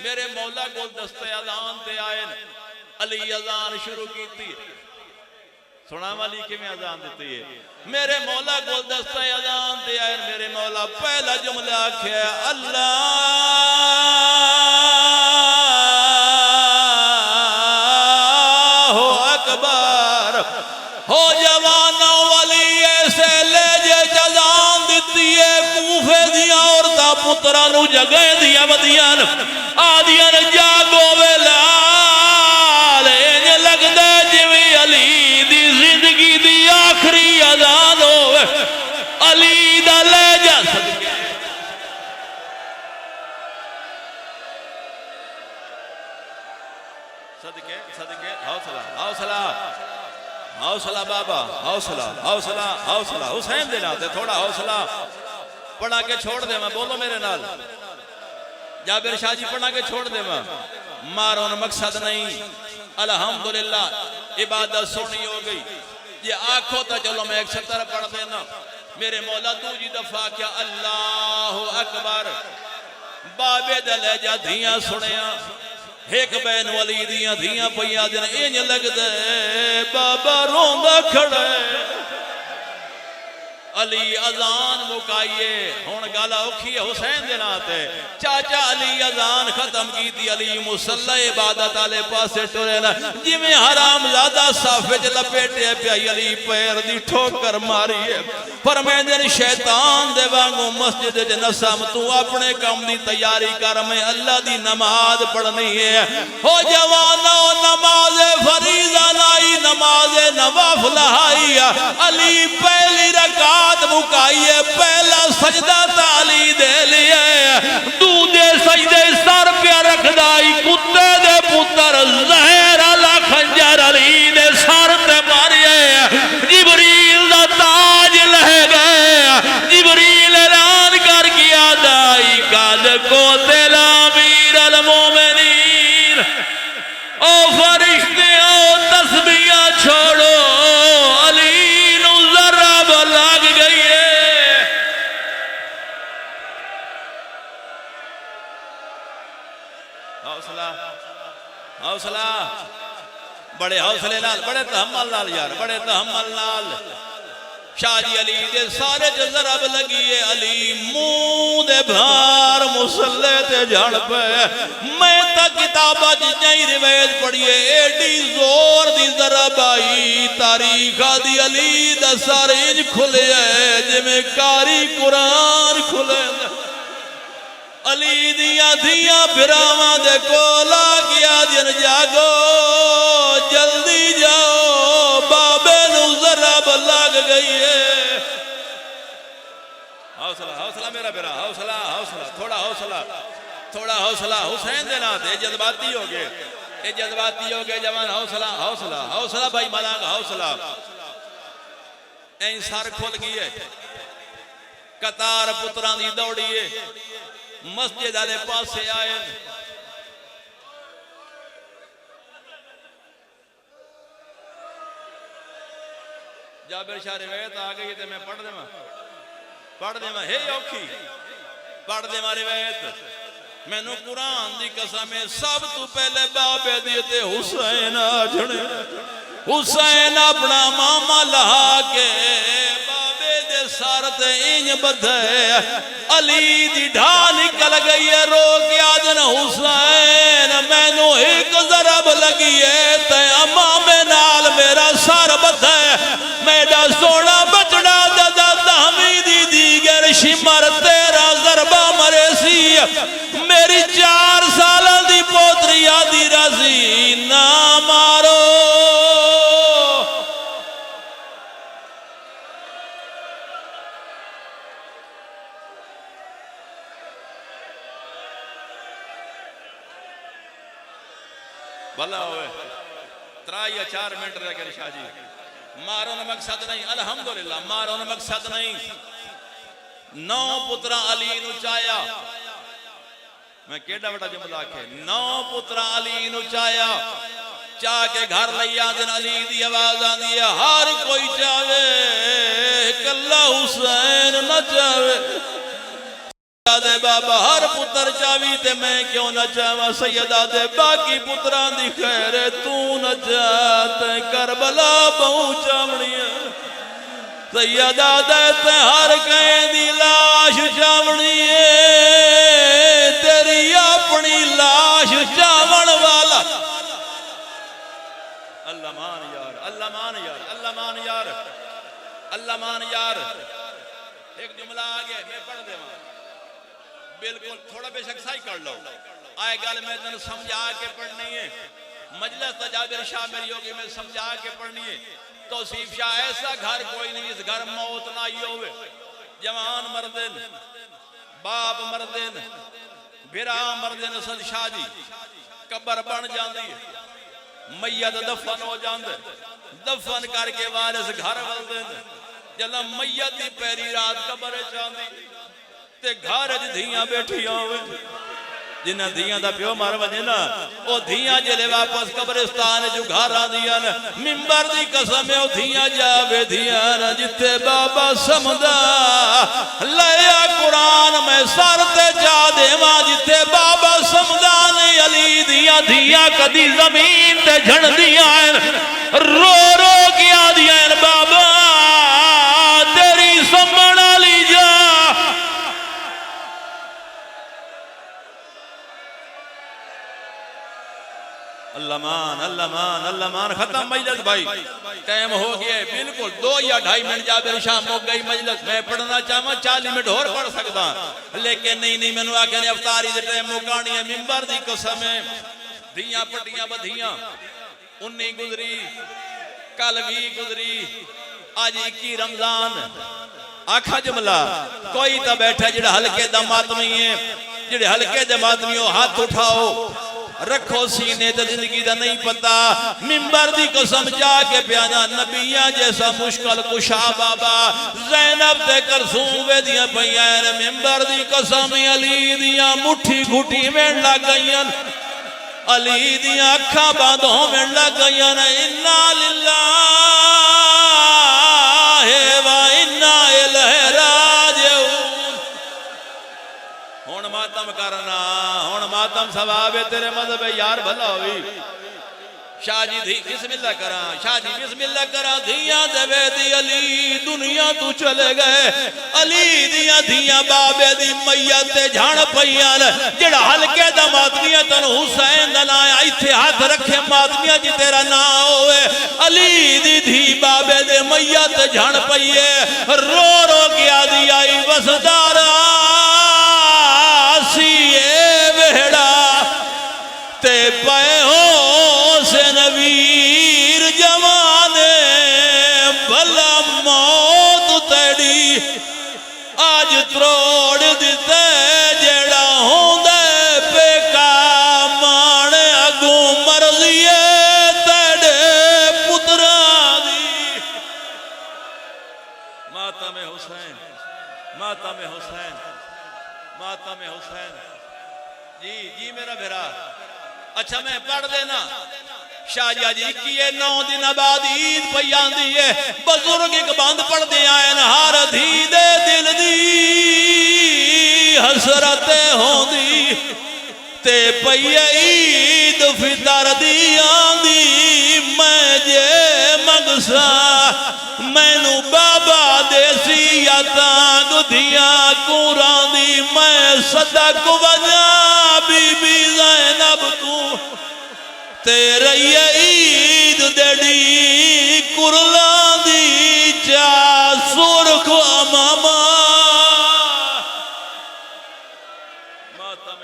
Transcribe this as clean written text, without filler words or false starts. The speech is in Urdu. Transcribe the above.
میرے مولا گلدستے اذان تے آئے علی اذان شروع کی تھی سنا والی کی میں اذان دیتی ہے میرے مولا گلدستے اذان تے آئے میرے مولا پہلا جملہ کیا اللہ اکبر ہو جوانا والی ایسے لے جے جزان دیتی ہے کوفے دیا عورتہ پترانو جگہ دیا ودیان آدیان جاگو ویلال انج لگ دے جوی علی دی زندگی دی آخری اذان ہوئے علی دا لے جا صدقے صدقے حوصلہ حوصلہ بابا حوصلہ حسین دینا تے تھوڑا حوصلہ پڑھا کے چھوڑ دے میں بولو میرے نال جابر شاہ جی پڑھا کے چھوڑ دے میں مارون مقصد نہیں الحمدللہ عبادت سنی ہو گئی یہ آنکھوں تا چلو میں ایک ستر پڑھ دینا میرے مولا تو جی دفعہ کیا اللہ اکبر بابے دلے جا دھیاں سنیاں ایک بین ولی دیاں دھیاں پیا دن انج لگ دے بابا روندہ کھڑے علی اذان مکائیے ہون گالا اوکھی حسین دناتے چاچا علی اذان ختم کی تھی علی مسلح عبادت آلے پاسے ٹورینا جی میں حرام زادہ صافج لپیٹے پیائی علی پیر دی ٹھوکر ماری ہے فرمائیں دن شیطان دے وانگو مسجد جنسام تو اپنے کام دی تیاری کر میں اللہ دی نماز پڑھنی ہے ہو جوانا نماز فریضہ لائی نماز نوافل آئی علی پہلی رکعت مکائیے پہلا سجدہ تعالی دے لیے دودے سجدے سر پہ رکھ دائی کتے دے پتر زہر اللہ خنجر علی دے سر تے ماریے جبریل دا تاج لہ گئے جبریل اعلان کر کیا دائی قد کو تیلا امیر المومنین او فرشتے او تسبیح چھوڑو علی نو ذرب لگ گئی ہے حوصلہ بڑے حوصلے نال بڑے تحمل نال یار بڑے تحمل نال شاہ جی علی دے سارے جو ضرب لگیے علی منہ دے بھار مسلح تے جھڑ پہ میں تا کتابہ جنہی روایت پڑھئے ایڈی زور دی ضرب آئی تاریخ دی علی دا سارے انج کھلے ہے جمیں کاری قرآن کھلے علی دیا دیا پھراوان دے کولا کیا جن جاگو جلدی جاؤ بابے نو ضرب لگ گئی ہے حوصلہ میرا بیرا حوصلہ تھوڑا حوصلہ حسین دینا تھے جذباتی ہو گئے جوان حوصلہ بھائی ملانگ حوصلہ این سار کھول گئی ہے قطار پتران دی دوڑی ہے مسجد آلے پاس سے آئے جابر شاہ روایت آگئی تھے میں پڑھ دے ماں ہے اوکھی پڑھ دے ماں روایت میں نو قرآن دی قسمیں سب تو پہلے بابے دیتے حسین آجھنے حسین اپنا ماما لہا کے بابے دے سارت انج بدھے علی دی ڈھا نکل گئی ہے رو کیا دن حسین میں نو ایک ضرب لگی ہے تے امام نال میرا سار بدھے میڈا سونا بچڑا دادا دہمی دی دیگر شمر تیرا ضربہ مرے سی میری 4 سالہ دی پوتری آدھی رضی نہ مارو بھلا ہوئے 3 یا 4 منٹ رہ گئے شاہ جی مارون مقصد نہیں الحمدللہ مارون مقصد نہیں 9 پترہ علی نو چایا میں کیڑا بڑا جملہ کے 9 پترہ علی نو چایا چاہ کے گھر لیا دن علی دی آواز آن دیا ہر کوئی چاہے کلہ حسین نہ چاہے دے بابا ہر پتر چاوی تے میں کیوں نہ چاہواں سیدہ دے باقی پتران دی خیر تو نہ چاہتے کربلا بہو چاونی ہے سیدہ دے تے ہر کہیں دی لاش چاونی ہے تیری اپنی لاش چاون والا اللہ مان یار اللہ مان یار اللہ مان یار اللہ مان یار ایک جملہ آگے میں پڑھ دے وہاں بالکل تھوڑا بے شک سائی کر لو آئے گال میں تنہیں سمجھا کے پڑھنی ہے مجلس تجابر شاہ میری ہوگی میں سمجھا کے پڑھنی ہے توصیف شاہ ایسا گھر کوئی نہیں اس گھر موت نہ ہی ہوئے جوان مردن باپ مردن بھرا مردن صد شاہ جی قبر بن جاندی ہے میت دفن ہو جاندے دفن کر کے وارث گھر والدن جلا میت دی پیری رات قبر چاندی تے گھر دھیاں بیٹھیاں ہوئے جنہ دھیاں دا پیو مار وجے نا او دھیاں جلے واپس قبرستان جو گھر آدیاں ممبر دی قسم او دھیاں جاوے دھیاں جتے بابا سمدہ لیا قرآن میں سر تے جا دے ماں جتے بابا سمدہ نے علی دیا دھیاں کدی زمین تے جھڑ دیا رو رو کیا دیا بابا تیری سمنا لی جا اللہ مان ختم مجلس بھائی ٹائم ہو گیا ہے بالکل 2 یا 2.5 منٹ جابر شاہ ہو گئی مجلس میں پڑھنا چاہوں 40 منٹ اور پڑھ سکتا لیکن نہیں میں نے آکھا نے افطاری دے ٹائم مکانی ہے ممبر دی قسم ہے دھیاں پٹیاں بدھیاں 19 گزری کل 20 گزری آج 21 رمضان آکھا جملہ کوئی تا بیٹھا جڑا ہلکے دا ماتمی ہے جڑے ہلکے دا ماتمی ہو ہاتھ اٹھاؤ رکھو سینے تے زندگی دا نہیں پتا ممبر دی قسم جا کے پیانا نبیاں جیسا مشکل کشا بابا زینب تے کرسوں وے دیا پیان ممبر دی قسم علی دیا مٹھی گھٹی میں لگ گئیاں علی دیا اکھا باندھوں میں لگ گئیاں انا للہ و انا الیہ راجعون ہون ماتم کرنا ہون ماتم ثواب تیرے مذہب یار بھلا ہوئی شاہ جی دھی بسم اللہ کرا شاہ جی بسم اللہ کرا دھیاں دے دی علی دنیا تو چلے گئے علی دیا دھیاں بابے دی میت تے جھان پئیاں جڑا ہلکے دا ماتمیاں تن حسین دا نا ایتھے ہاتھ رکھے ماتمیاں جی تیرا نا ہوئے علی دی دھی بابے دے میت تے جھان پئیے رو رو کیا دی آئی وسدار آسیے وہڑا تے پائے ہو سے نویر جوانے بھلا موت تیڑی آج تروڑ دیتے جیڑا ہوں دے پہ کامان اگوں مرضیے تیڑے پتران دی ماتم حسین ماتم حسین ماتم حسین جی میرا بھرا اچھا میں پڑھ دینا شاہ جی 9 دن بعد عید پیان دیئے بزرگ ایک باند پڑھ دے آئے نہار دھی دے دل دی حسرتیں ہوں دی تے پیے عید فطر دی آندی میں جے مگسا میں نو بابا دیسی یا تانگ دیا کوران دی میں صدق وجہ بی بی زینب تو تیرے عید دیڑی کرلان دی چا سرخ اماما ماتم